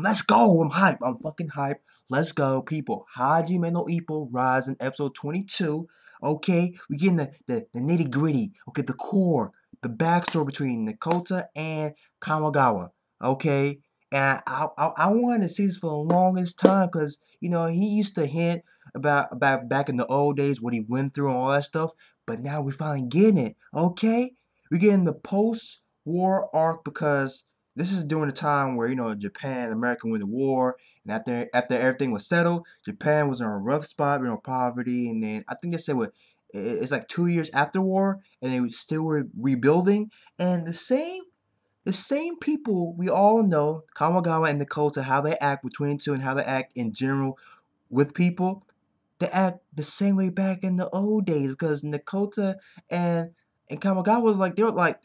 Let's go. I'm hype. I'm fucking hype. Let's go, people. Hajime no Ippo rise in episode 22. Okay, we getting the nitty gritty. Okay, the core, the backstory between Nekota and Kamogawa. Okay, and I wanted to see this for the longest time because he used to hint about back in the old days what he went through and all that stuff. But now we finally getting it. Okay, we getting the post-war arc because this is during the time where Japan and America went to war, and after everything was settled, Japan was in a rough spot, poverty, and then I think they said it's like 2 years after war, and they still were rebuilding, and the same people we all know, Kamogawa and Nekota, how they act between two and how they act in general with people, they act the same way back in the old days because Nekota and Kamogawa was like they were like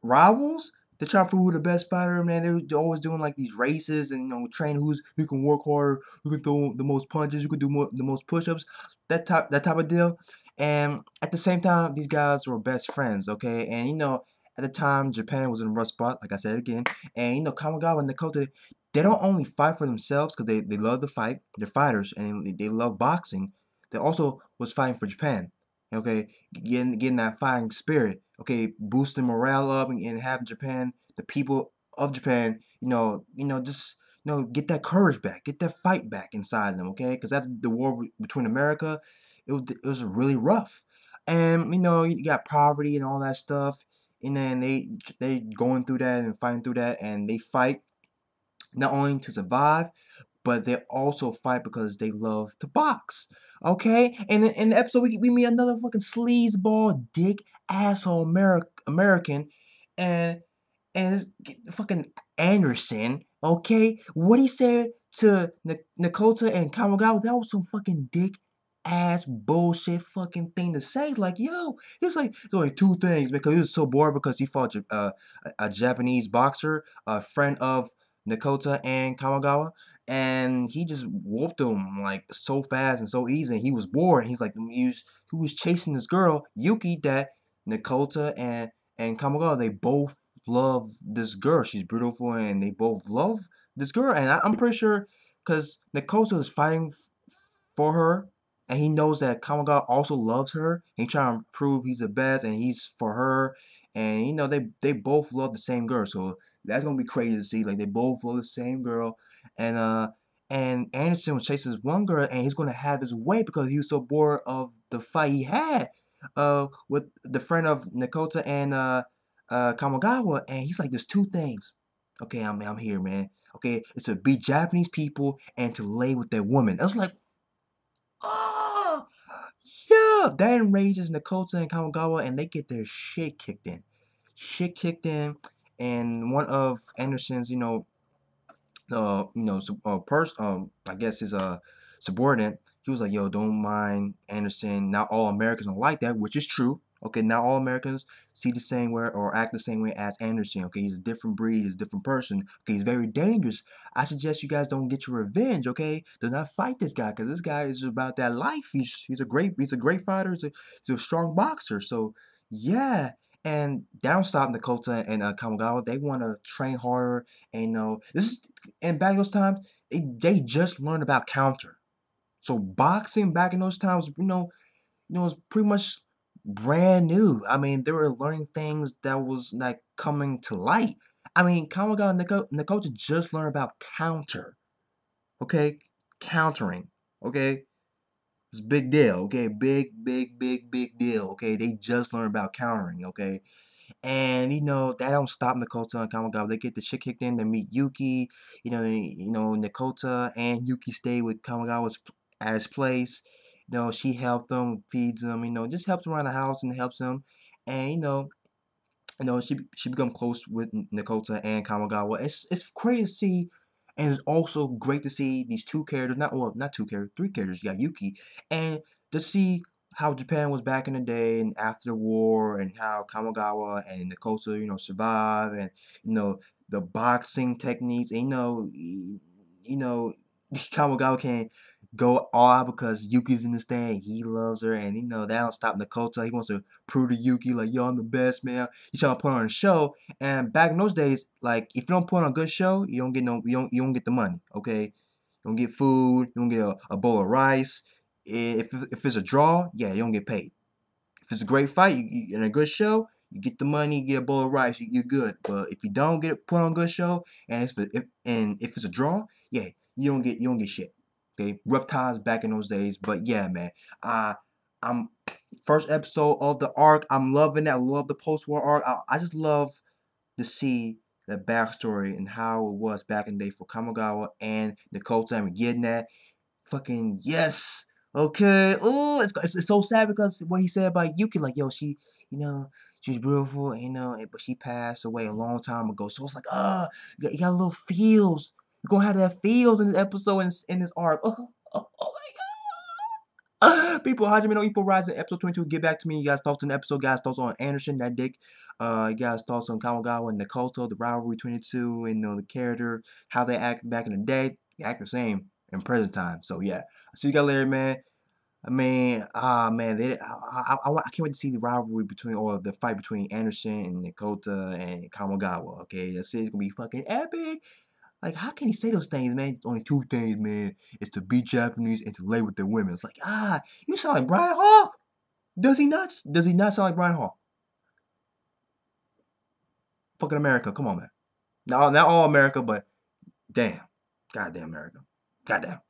rivals. They try to prove who the best fighter, man. They're always doing like these races and train who can work harder, who can throw the most punches, who can do the most push-ups, that type of deal. And at the same time, these guys were best friends, okay? And at the time, Japan was in a rough spot, like I said again. And Kamogawa and Nakota, they don't only fight for themselves because they love to fight. They're fighters and they love boxing. They also was fighting for Japan. Okay, getting that fighting spirit. Okay, boosting morale up and having Japan, the people of Japan, just get that courage back, get that fight back inside them. Okay, because after the war between America, it was really rough, and you got poverty and all that stuff, and then they going through that and fighting through that, and they fight not only to survive, but they also fight because they love to box. Okay? And in the episode, we meet another fucking sleazeball, dick, asshole American, and it's fucking Anderson. Okay? What he said to Nekota and Kamogawa, that was some fucking dick ass bullshit fucking thing to say. Like, yo, it's like there's only two things because he was so bored because he fought a Japanese boxer, a friend of Nekota and Kamogawa, and he just whooped him like so fast and so easy. And he was bored. He's like he was chasing this girl Yuki that Nekota and Kamogawa, they both love this girl. She's beautiful, and they both love this girl. And I'm pretty sure because Nekota is fighting for her, and he knows that Kamogawa also loves her. He trying to prove he's the best, and he's for her. And they both love the same girl, so that's gonna be crazy to see. Like they both love the same girl, and Anderson was chasing this one girl, and he's gonna have his way because he was so bored of the fight he had with the friend of Nekota and Kamogawa, and he's like, there's two things. Okay, I'm here, man. Okay, it's to beat Japanese people and to lay with their women. I was like, oh, yeah, that enrages Nekota and Kamogawa, and they get their shit kicked in. Shit kicked in, and one of Anderson's, I guess his subordinate, he was like, yo, don't mind Anderson. Not all Americans are like that, which is true. Okay, not all Americans see the same way or act the same way as Anderson. Okay, he's a different breed, he's a different person. Okay, he's very dangerous. I suggest you guys don't get your revenge. Okay, do not fight this guy because this guy is about that life. He's a great fighter. He's a strong boxer. So yeah. And down stop Dakota and Kamogawa, they want to train harder. And this is and back in those times, they just learned about counter. So boxing back in those times, was pretty much brand new. I mean, they were learning things that was like coming to light. I mean, Kamogawa and Nekota just learned about counter. Okay, countering. Okay, it's a big deal. Okay, big deal. Okay, they just learned about countering. Okay, and that don't stop Nekota and Kamogawa. They get the shit kicked in. They meet Yuki. Nekota and Yuki stay with Kamogawa's at his place. She helped them, feeds them. Just helps around the house and helps them. And she become close with Nekota and Kamogawa. It's crazy to see, and it's also great to see these two characters. Not two characters, three characters. You got Yuki, and to see how Japan was back in the day and after the war, and how Kamogawa and Nekota, survive, and the boxing techniques. And Kamogawa can go all out because Yuki's in the stand. He loves her, and that don't stop Nekota. He wants to prove to Yuki like, yo, I'm the best, man. He's trying to put on a show. And back in those days, like if you don't put on a good show, you don't get you don't get the money. Okay, you don't get food. You don't get a bowl of rice. If it's a draw, yeah, you don't get paid. If it's a great fight and a good show, you get the money, you get a bowl of rice, you're good. But if you don't get it put on a good show, and if it's a draw, yeah, you don't get shit. Okay, rough times back in those days. But yeah, man, I'm first episode of the arc. I'm loving it. I love the post-war arc. I just love to see the backstory and how it was back in the day for Kamogawa and Nekota and getting that. Fucking yes. Okay. Oh, it's so sad because what he said about Yuki, like, yo, you know, she's beautiful, but she passed away a long time ago. So it's like, you got a little feels. You're gonna have that feels in the episode in this arc. Oh my god. People, Hajime no Ippo Rising, episode 22. Get back to me. You guys thoughts on the episode. Guys thoughts on Anderson, that dick. You guys thoughts on Kamogawa and Nekota, the rivalry 22, and the character, how they act back in the day. They act the same in present time. So yeah. I'll see you guys later, man. I mean, man, I can't wait to see the rivalry between, or the fight between Anderson and Nekota and Kamogawa. Okay, that shit's gonna be fucking epic. Like, how can he say those things, man? Only two things, man. It's to be Japanese and to lay with their women. It's like, you sound like Brian Hawk. Does he not? Does he not sound like Brian Hawk? Fucking America, come on, man. Not all America, but damn, goddamn America, goddamn.